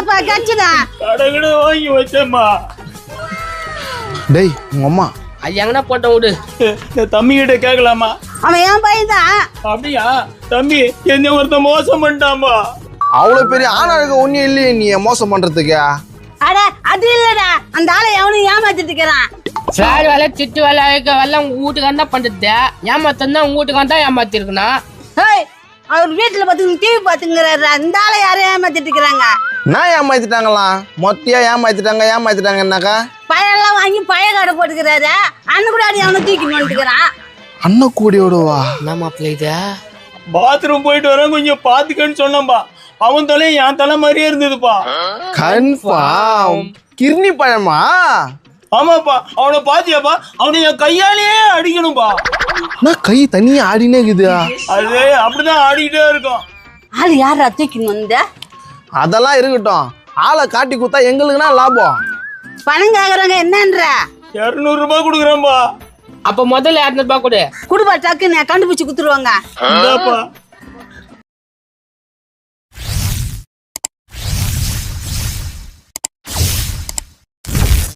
ஆமாப்பா கட்சிதான். கடகட வாங்கி வச்சேம்மா. டேய் உங்க அம்மா அது எங்கன்னா போட்ட விடு. தம்பி கிட்ட கேட்கலாமா? அவன் என் பையன் தான். அப்படியா? தம்பி என்ன ஒருத்தன் மோசம் பண்ணிட்டாம்பா. அவ்வளவு பெரிய ஆணா இருக்க ஒன்னும் இல்லையே நீ மோசம் பண்றதுக்கு. அட அது இல்லடா, அந்த ஆளை எவனும் ஏமாத்திட்டு இருக்கிறான். சாரி வேலை சிட்டு வேலை வெள்ளம் உங்க வீட்டுக்கு தான் பண்றது. ஏமாத்தான் உங்க வீட்டுக்கு தான் ஏமாத்திருக்கணும். ஹேய், அவர் வீட்டுல பாத்துங்க டிவி பாத்துங்கிறாரு. அந்த ஆளை யாரும் ஏமாத்திட்டு இருக்கிறாங்க. நான் ஏமாத்திட்டாங்களாம், மொத்தையா ஏமாத்திட்டாங்கன்னாக்கா பழம் வாங்கி பழைய கடை போட்டுக்கிறாரு. அண்ணன் கூட அவனை தூக்கி வந்துக்கிறான். அண்ணன் கூடியோடவா? என்ன மாப்பிள்ள இது? பாத்ரூம் போயிட்டு வரேன், கொஞ்சம் பாத்துக்கன்னு சொன்னப்பா. அவன் தலை என் தலை மாதிரியே இருந்ததுப்பா. கன்ஃபார்ம் கிர்னி பழமா? ஆமாப்பா, அவனை பாத்தியாப்பா? அவனை என் கையாலேயே அடிக்கணும்பா. நான் கை தனியா ஆடினே இருக்குதா? அது அப்படிதான் ஆடிக்கிட்டே இருக்கும். ஆள் யாரா தூக்கி வந்த? அதெல்லாம் இருக்கட்டும், ஆளை காட்டி குத்தா எங்களுக்குன்னா லாபம். பணம் கேக்குறாங்க என்னன்ற? 200 ரூபாய் கொடுக்குறேன்பா. அப்ப முதல்ல 200 ரூபாய் கொடு. குடும்பா டக்குன்னு கண்டுபிடிச்சு குத்துருவாங்க. இந்தாப்பா.